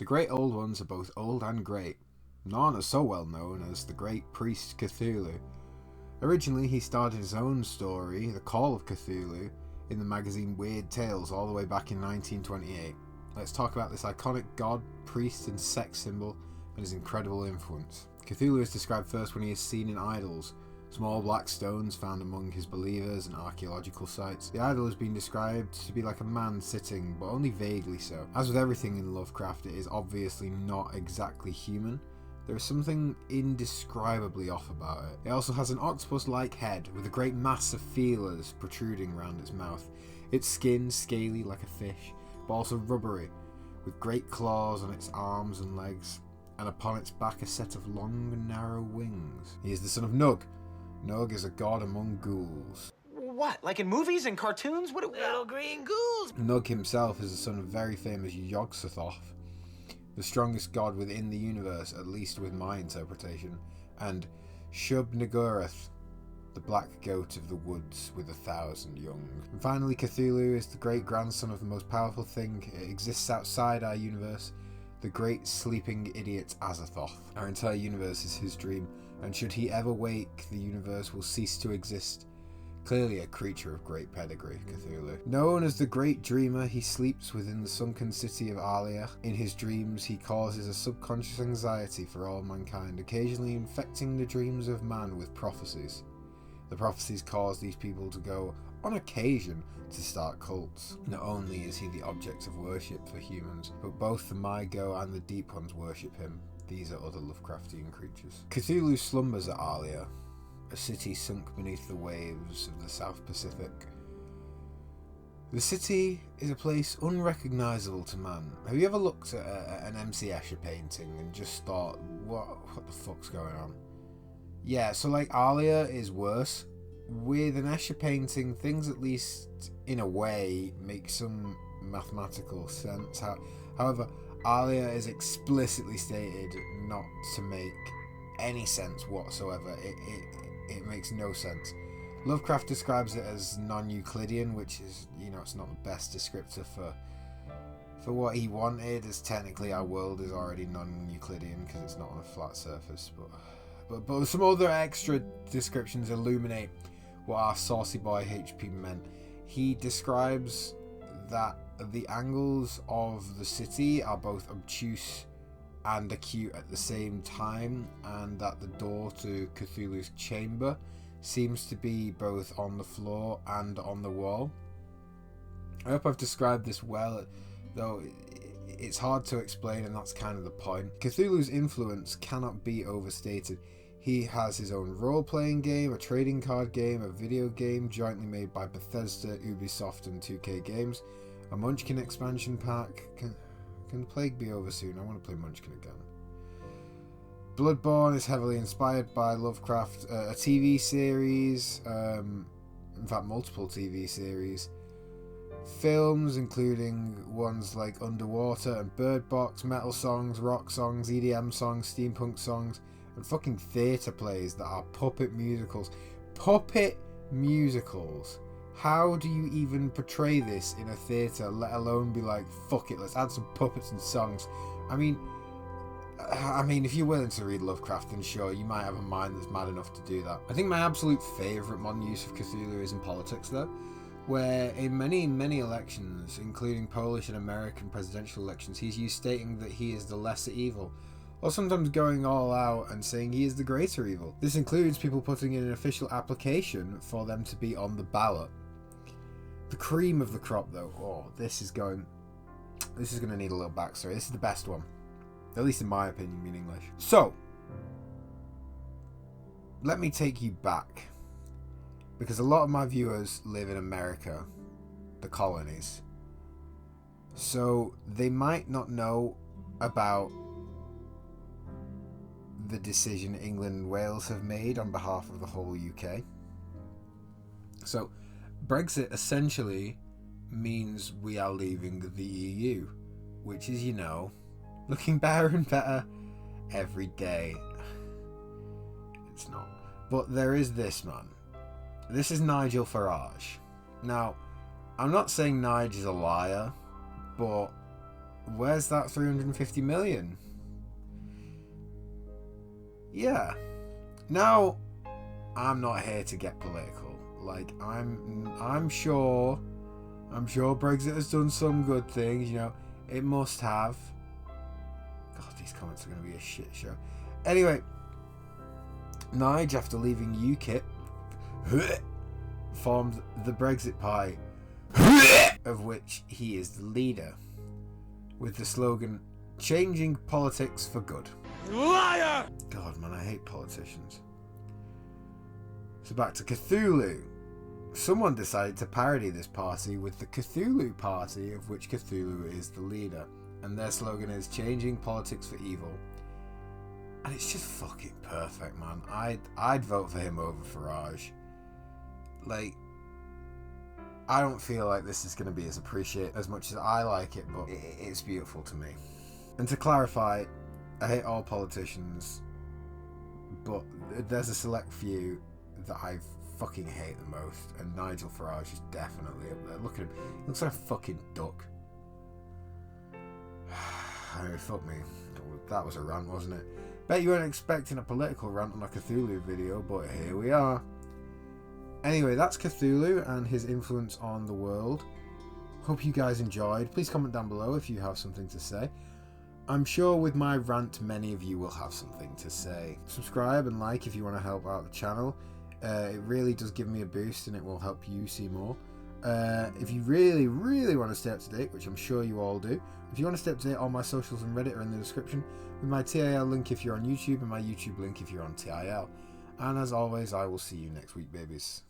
The Great Old Ones are both old and great. None are so well known as the great priest Cthulhu. Originally, he started his own story, The Call of Cthulhu, in the magazine Weird Tales all the way back in 1928. Let's talk about this iconic god, priest, and sex symbol and his incredible influence. Cthulhu is described first when he is seen in idols, small black stones found among his believers and archaeological sites. The idol has been described to be like a man sitting, but only vaguely so. As with everything in Lovecraft, it is obviously not exactly human. There is something indescribably off about it. It also has an octopus-like head with a great mass of feelers protruding around its mouth. Its skin scaly like a fish, but also rubbery, with great claws on its arms and legs, and upon its back a set of long, narrow wings. He is the son of Nug. Nug is a god among ghouls. What, like in movies and cartoons? What little green ghouls? Nug himself is the son of very famous Yog-Sothoth, the strongest god within the universe, at least with my interpretation, and Shub-Niggurath, the black goat of the woods with 1,000 young. And finally, Cthulhu is the great-grandson of the most powerful thing. It exists outside our universe, the great sleeping idiot Azathoth. Our entire universe is his dream, and should he ever wake, the universe will cease to exist. Clearly a creature of great pedigree, Cthulhu. Known as the Great Dreamer, he sleeps within the sunken city of Aelia. In his dreams, he causes a subconscious anxiety for all mankind, occasionally infecting the dreams of man with prophecies. The prophecies cause these people to go, on occasion, to start cults. Not only is he the object of worship for humans, but both the My-Go and the Deep Ones worship him. These are other Lovecraftian creatures. Cthulhu slumbers at Aelia, a city sunk beneath the waves of the South Pacific. The city is a place unrecognisable to man. Have you ever looked at an MC Escher painting and just thought, what the fuck's going on? Yeah, so like Aelia is worse. With an Escher painting, things at least in a way make some mathematical sense. However, Aelia is explicitly stated not to make any sense whatsoever. It makes no sense. Lovecraft describes it as non-Euclidean, which is, it's not the best descriptor for what he wanted, as technically our world is already non-Euclidean because it's not on a flat surface. But some other extra descriptions illuminate what our saucy boy HP meant. He describes that the angles of the city are both obtuse and acute at the same time, and that the door to Cthulhu's chamber seems to be both on the floor and on the wall. I hope I've described this well, though it's hard to explain, and that's kind of the point. Cthulhu's influence cannot be overstated. He has his own role-playing game, a trading card game, a video game jointly made by Bethesda, Ubisoft and 2K Games, a Munchkin expansion pack. Can the plague be over soon? I want to play Munchkin again. Bloodborne is heavily inspired by Lovecraft. A TV series, in fact multiple TV series. Films, including ones like Underwater and Bird Box, metal songs, rock songs, EDM songs, steampunk songs, and fucking theatre plays that are puppet musicals. Puppet musicals! How do you even portray this in a theatre, let alone be like, fuck it, let's add some puppets and songs? I mean, if you're willing to read Lovecraft, then sure, you might have a mind that's mad enough to do that. I think my absolute favourite modern use of Cthulhu is in politics, though, where in many elections, including Polish and American presidential elections, he's used stating that he is the lesser evil, or sometimes going all out and saying he is the greater evil. This includes people putting in an official application for them to be on the ballot. The cream of the crop, though, this is going to need a little backstory. This is the best one, at least in my opinion, being English. So, let me take you back, because a lot of my viewers live in America, the colonies, so they might not know about the decision England and Wales have made on behalf of the whole UK. So, Brexit essentially means we are leaving the EU, which is, looking better and better every day. It's not. But there is this man. This is Nigel Farage. Now, I'm not saying Nige is a liar, but where's that 350 million? Yeah. Now, I'm not here to get political. Like, I'm sure Brexit has done some good things, you know. It must have. God, these comments are going to be a shit show. Anyway, Nige, after leaving UKIP, formed the Brexit Party, of which he is the leader, with the slogan, "Changing politics for good." Liar! God, man, I hate politicians. So back to Cthulhu. Someone decided to parody this party with the Cthulhu Party, of which Cthulhu is the leader. And their slogan is "Changing politics for evil." And it's just fucking perfect, man. I'd vote for him over Farage. Like, I don't feel like this is going to be as appreciated as much as I like it, but it's beautiful to me. And to clarify, I hate all politicians, but there's a select few that I fucking hate the most, and Nigel Farage is definitely up there. Look at him. He looks like a fucking duck. Anyway, fuck me. That was a rant, wasn't it? Bet you weren't expecting a political rant on a Cthulhu video, but here we are. Anyway, that's Cthulhu and his influence on the world. Hope you guys enjoyed. Please comment down below if you have something to say. I'm sure with my rant, many of you will have something to say. Subscribe and like if you want to help out the channel. It really does give me a boost and it will help you see more. If you really, really want to stay up to date, which I'm sure you all do, if you want to stay up to date, all my socials and Reddit are in the description, with my TIL link if you're on YouTube and my YouTube link if you're on TIL. And as always, I will see you next week, babies.